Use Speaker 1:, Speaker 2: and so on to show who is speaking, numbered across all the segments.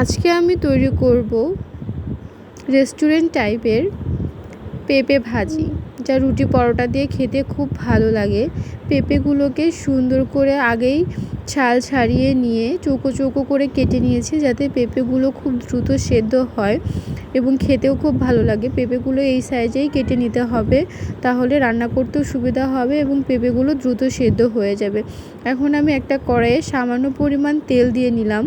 Speaker 1: আজকে আমি তৈরি করব রেস্টুরেন্ট টাইপের পেঁপে ভাজি, যা রুটি পরোটা দিয়ে খেতে খুব ভালো লাগে। পেঁপেগুলোকে সুন্দর করে আগেই ছাল ছাড়িয়ে নিয়ে চৌকো চৌকো করে কেটে নিয়েছি, যাতে পেঁপেগুলো খুব দ্রুত সেদ্ধ হয় এবং খেতেও খুব ভালো লাগে। পেঁপেগুলো এই সাইজেই কেটে নিতে হবে, তাহলে রান্না করতেও সুবিধা হবে এবং পেঁপেগুলো দ্রুত সেদ্ধ হয়ে যাবে। এখন আমি একটা কড়াইয়ে সামান্য পরিমাণ তেল দিয়ে নিলাম।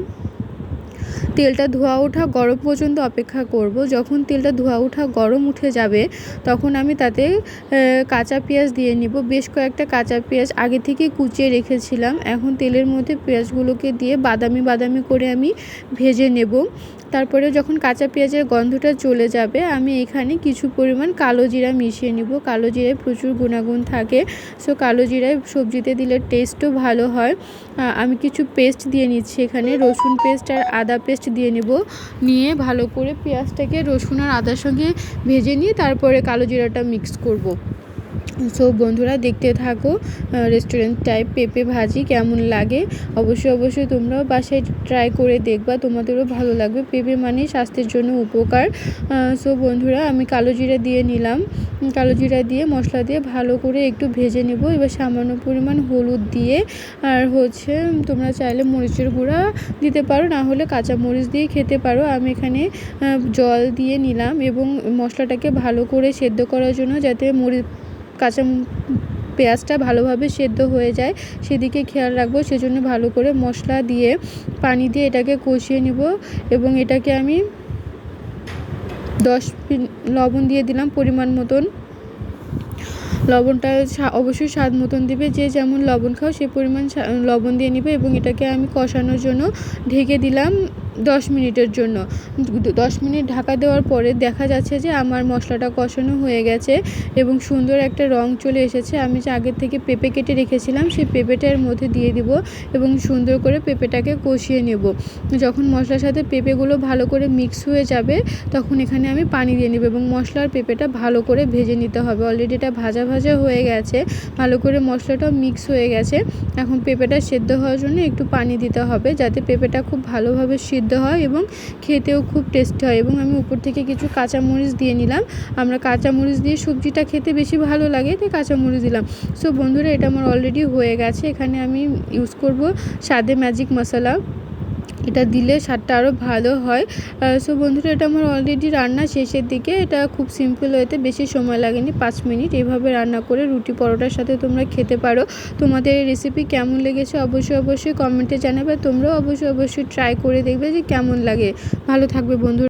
Speaker 1: তেলটা ধোয়া ওঠা গরম পর্যন্ত অপেক্ষা করব। যখন তেলটা ধোয়া ওঠা গরম উঠে যাবে, তখন আমি তাতে কাঁচা পেঁয়াজ দিয়ে নিব। বেশ কয়েকটা কাঁচা পেঁয়াজ আগে থেকে কুচিয়ে রেখেছিলাম। এখন তেলের মধ্যে পেঁয়াজগুলোকে দিয়ে বাদামি বাদামি করে আমি ভেজে নেব। তারপরে যখন কাঁচা পেঁয়াজের গন্ধটা চলে যাবে, আমি এখানে কিছু পরিমাণ কালো জিরা মিশিয়ে নিব। কালো জিরায় প্রচুর গুণাগুণ থাকে, সো কালো জিরায় সবজিতে দিলে টেস্টও ভালো হয়। আমি কিছু পেস্ট দিয়ে নিচ্ছি, এখানে রসুন পেস্ট আর আদা পেস্ট দিয়ে নেব। নিয়ে ভালো করে পেঁয়াজটাকে রসুন আর আদার সঙ্গে ভেজে নিয়ে তারপরে কালো জিরাটা মিক্স করব। সো বন্ধুরা, দেখতে থাকো রেস্টুরেন্ট টাইপ পেঁপে ভাজি কেমন লাগে। অবশ্যই তোমরাও বাসায় ট্রাই করে দেখবা, তোমাদেরও ভালো লাগবে। পেঁপে মানে স্বাস্থ্যের জন্য উপকার। সো বন্ধুরা, আমি কালো জিরা দিয়ে নিলাম। কালো জিরা দিয়ে মশলা দিয়ে ভালো করে একটু ভেজে নেব। এবার সামান্য পরিমাণ হলুদ দিয়ে, আর তোমরা চাইলে মরিচের গুঁড়া দিতে পারো, না হলে কাঁচা মরিচ দিয়ে খেতে পারো। আমি এখানে জল দিয়ে নিলাম এবং মশলাটাকে ভালো করে সেদ্ধ করার জন্য, যাতে কাঁচা পেঁয়াজটা ভালোভাবে সেদ্ধ হয়ে যায় সেদিকে খেয়াল রাখবো। সেজন্য ভালো করে মশলা দিয়ে পানি দিয়ে এটাকে কষিয়ে নিব এবং এটাকে আমি 10 মিনিট লবণ দিয়ে দিলাম পরিমাণ মতন। লবণটা অবশ্যই স্বাদ মতন দিবে, যে যেমন লবণ খাও সেই পরিমাণ লবণ দিয়ে নিবে এবং এটাকে আমি কষানোর জন্য ঢেকে দিলাম 10 মিনিটের জন্য। 10 মিনিট ঢাকা দেওয়ার পরে দেখা যাচ্ছে যে আমার মশলাটা কষানো হয়ে গেছে এবং সুন্দর একটা রং চলে এসেছে। আমি যে আগের থেকে পেঁপে কেটে রেখেছিলাম, সেই পেঁপেটার মধ্যে দিয়ে দিব এবং সুন্দর করে পেঁপেটাকে কষিয়ে নেব। যখন মশলার সাথে পেঁপেগুলো ভালো করে মিক্স হয়ে যাবে, তখন এখানে আমি পানি দিয়ে নেব এবং মশলার পেঁপেটা ভালো করে ভেজে নিতে হবে। অলরেডি এটা ভাজা ভাজা হয়ে গেছে, ভালো করে মশলাটাও মিক্স হয়ে গেছে। এখন পেঁপেটা সেদ্ধ হওয়ার জন্য একটু পানি দিতে হবে, যাতে পেঁপেটা খুব ভালোভাবে সিদ্ধ হয় এবং খেতেও খুব টেস্টি হয়। এবং আমি উপর থেকে কিছু কাঁচামরিচ দিয়ে নিলাম। আমরা কাঁচামরিচ দিয়ে সবজিটা খেতে বেশি ভালো লাগে, তাই কাঁচামরিচ দিলাম। সো বন্ধুরা, এটা আমার অলরেডি হয়ে গেছে। এখানে আমি ইউজ করব স্বাদে ম্যাজিক মশলা। এটা দিলে স্বাদটা আরও ভালো হয়। সো বন্ধুরা, এটা আমার অলরেডি রান্না শেষের দিকে। এটা খুব সিম্পল হতে বেশি সময় লাগেনি, 5 মিনিট। এভাবে রান্না করে রুটি পরোটার সাথে তোমরা খেতে পারো। তোমাদের এই রেসিপি কেমন লেগেছে অবশ্যই কমেন্টে জানাবে। তোমরাও অবশ্যই ট্রাই করে দেখবে যে কেমন লাগে। ভালো থাকবে বন্ধুরা।